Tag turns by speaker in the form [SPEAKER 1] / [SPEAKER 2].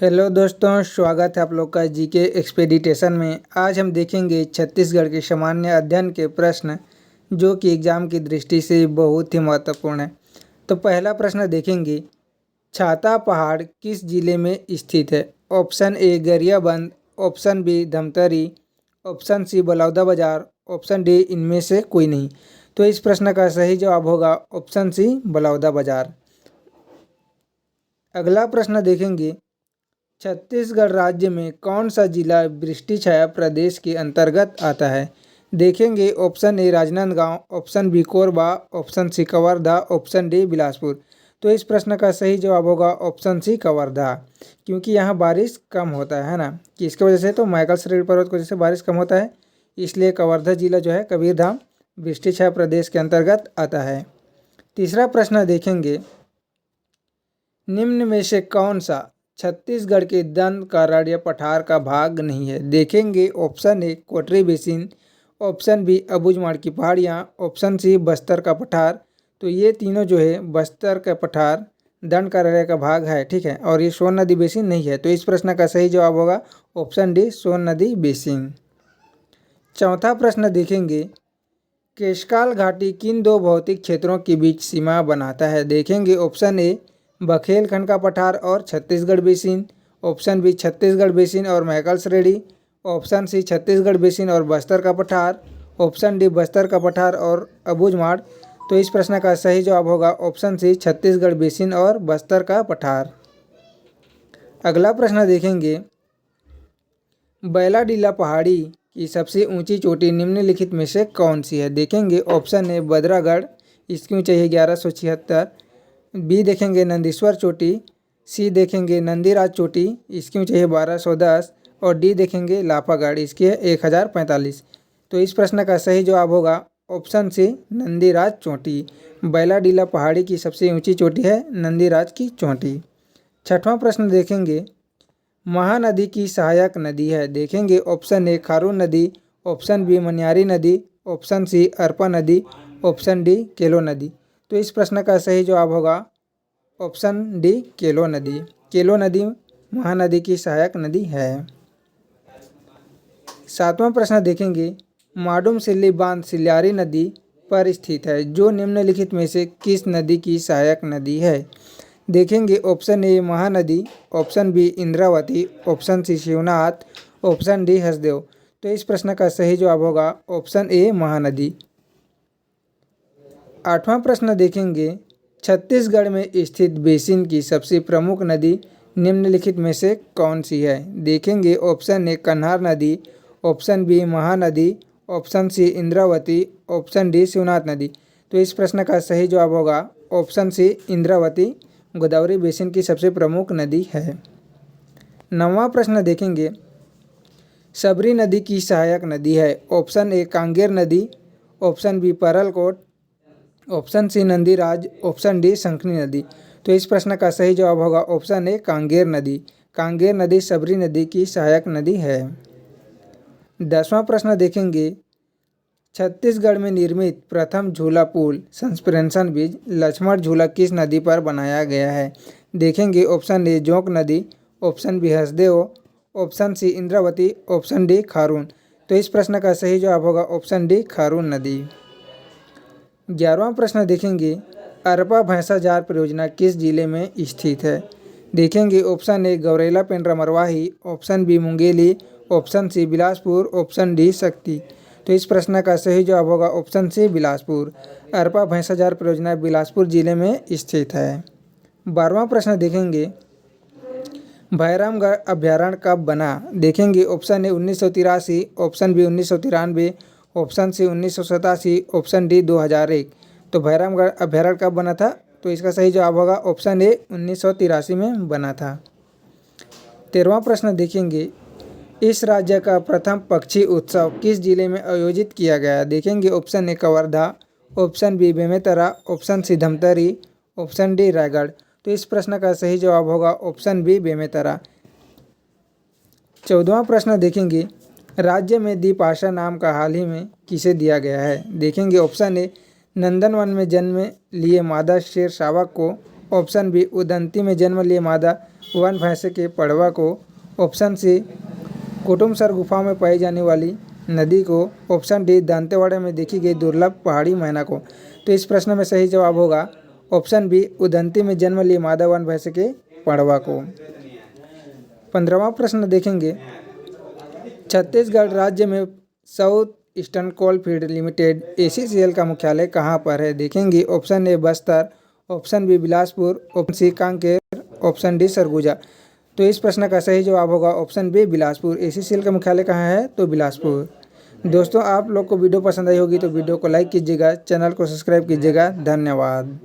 [SPEAKER 1] Hello दोस्तों, स्वागत है आप लोग का जीके एक्सपेडिटेशन में। आज हम देखेंगे छत्तीसगढ़ के सामान्य अध्ययन के प्रश्न जो कि एग्जाम की दृष्टि से बहुत ही महत्वपूर्ण है। तो पहला प्रश्न देखेंगे, छाता पहाड़ किस जिले में स्थित है? Option A Gariaband, option B Dhamtari, option C Balodabazar, option D इनमें से कोई नहीं। तो इस प्रश्न का सही जवाब होगा ऑप्शन सी बलौदाबाजार। अगला प्रश्न देखेंगे, छत्तीसगढ़ राज्य में कौन सा जिला वृष्टि छाया प्रदेश के अंतर्गत आता है? देखेंगे option A Rajnandgaon, option B Korba, option C Kawardha, option D Bilaspur. तो इस प्रश्न का सही जवाब होगा ऑप्शन सी कवर्धा, क्योंकि यहाँ बारिश कम होता है ना, कि इसकी वजह से तो माइकल श्रेणी पर्वत की वजह से बारिश कम होता है, इसलिए कवर्धा जिला जो है कबीरधाम वृष्टि छाया प्रदेश के अंतर्गत आता है। तीसरा प्रश्न देखेंगे, निम्न में से कौन सा छत्तीसगढ़ के दंडकारण्य पठार का भाग नहीं है? देखेंगे option A Kotri basin, option B Abujhmarh की पहाड़ियाँ, ऑप्शन सी बस्तर का पठार। तो ये तीनों जो है बस्तर का पठार दंडकारण्य का भाग है, ठीक है, और ये सोन नदी बेसिन नहीं है। तो इस प्रश्न का सही जवाब होगा ऑप्शन डी सोन नदी बेसिन। चौथा प्रश्न देखेंगे, केशकाल घाटी किन दो भौतिक क्षेत्रों के बीच सीमा बनाता है? देखेंगे ऑप्शन ए बघेलखंड का पठार और Chhattisgarh basin, option B Chhattisgarh basin और महकल श्रेणी, ऑप्शन सी छत्तीसगढ़ बेसिन और बस्तर का पठार, ऑप्शन डी बस्तर का पठार और अबूझमाड़। तो इस प्रश्न का सही जवाब होगा ऑप्शन सी छत्तीसगढ़ बेसिन और बस्तर का पठार। अगला प्रश्न देखेंगे, बैलाडीला पहाड़ी की सबसे ऊंची चोटी निम्नलिखित में से कौन सी है? देखेंगे ऑप्शन ए बदरागढ़, इसकी ऊंचाई है 1176, बी देखेंगे नंदीश्वर चोटी, सी देखेंगे नंदीराज चोटी, इसकी ऊंचाई है 1210, और डी देखेंगे लाफागढ़, इसकी है 1045। तो इस प्रश्न का सही जवाब होगा ऑप्शन सी नंदीराज चोटी। बैलाडीला पहाड़ी की सबसे ऊंची चोटी है नंदीराज की चोटी। छठवां प्रश्न देखेंगे, महानदी की सहायक नदी है? देखेंगे ऑप्शन ए खारून नदी, ऑप्शन बी मनियारी नदी, ऑप्शन सी अरपा नदी, ऑप्शन डी केलो नदी। तो इस प्रश्न का सही जवाब होगा ऑप्शन डी केलो नदी। केलो नदी महानदी की सहायक नदी है। सातवां प्रश्न देखेंगे, माडुम सिल्ली बांध सिल्लारी नदी पर स्थित है, जो निम्नलिखित में से किस नदी की सहायक नदी है? देखेंगे option A Mahanadi, option B Indravati, option C Shivnath, option D Hasdeo. तो इस प्रश्न का सही जवाब होगा ऑप्शन ए महानदी। आठवां प्रश्न देखेंगे, छत्तीसगढ़ में स्थित बेसिन की सबसे प्रमुख नदी निम्नलिखित में से कौन सी है? देखेंगे ऑप्शन ए कन्हार नदी, option B Mahanadi, option C Indravati, option D Shivnath नदी। तो इस प्रश्न का सही जवाब होगा option C Indravati Godavari basin की सबसे प्रमुख नदी है। नौवां प्रश्न देखेंगे, सबरी नदी की सहायक नदी है? ऑप्शन ए कांगेर नदी, option B Paralkot, option C Nandiraj, option D Shankhini नदी। तो इस प्रश्न का सही जवाब होगा ऑप्शन ए कांगेर नदी। कांगेर नदी सबरी नदी की सहायक नदी है। 10वां प्रश्न देखेंगे, छत्तीसगढ़ में निर्मित प्रथम झूला पुल सस्पेंशन ब्रिज लक्ष्मण झूला किस नदी पर बनाया गया है? देखेंगे ऑप्शन ए जोंक नदी, option B Hasdeo, option C Indravati, option D Kharun. तो इस प्रश्न का सही जवाब होगा ऑप्शन डी खारून नदी। 11वां प्रश्न देखेंगे, अरपा भैंसा जार परियोजना किस जिले में स्थित है? देखेंगे option A Gaurela Pendra Marwahi, option B Mungeli, option C Bilaspur, option D Sakti. तो इस प्रश्न का सही जवाब होगा ऑप्शन सी बिलासपुर। अरपा भैंसा जार परियोजना बिलासपुर जिले में स्थित है। 12वां प्रश्न देखेंगे, भैरमगढ़ अभ्यारण्य कब बना? देखेंगे option A 1983, option B 1993, option C 1987, option D 2001। तो भैरमगढ़ अभ्यारण्य कब बना था? तो इसका सही जवाब होगा ऑप्शन ए 1983 में बना था। 13वां प्रश्न देखेंगे, इस राज्य का प्रथम पक्षी उत्सव किस जिले में आयोजित किया गया? देखेंगे option A Kawardha, option B Bemetara, option C Dhamtari, option D Raigarh. तो इस प्रश्न का सही जवाब होगा ऑप्शन बी बेमेतरा। 14वां प्रश्न देखेंगे, राज्य में द्विभाषा नाम का हाल ही में किसे दिया गया है? देखेंगे ऑप्शन ए नंदनवन में जन्म लिए मादा शेर शावक को, ऑप्शन बी उदंती में जन्म लिए मादा वन भैंसे के पड़वा को। ऑप्शन सी कुटुमसर गुफा में पाई जाने वाली नदी को। ऑप्शन डी दंतेवाड़ा में देखी गई दुर्लभ पहाड़ी मैना को। तो इस प्रश्न में सही जवाब होगा ऑप्शन बी, उदंती में जन्म लिए मादा वन भैंसे के पड़वा को। 15वां प्रश्न देखेंगे, छत्तीसगढ़ राज्य में South Eastern Coalfield Limited ACCL का मुख्यालय कहाँ पर है? देखेंगे option A Bastar, option B Bilaspur, option C Kanker, option D Surguja. तो इस प्रश्न का सही जवाब होगा ऑप्शन बी बिलासपुर। ACCL का मुख्यालय कहाँ है? तो बिलासपुर। दोस्तों, आप लोग को वीडियो पसंद आई होगी तो वीडियो को लाइक कीजिएगा, चैनल को सब्सक्राइब कीजिएगा। धन्यवाद।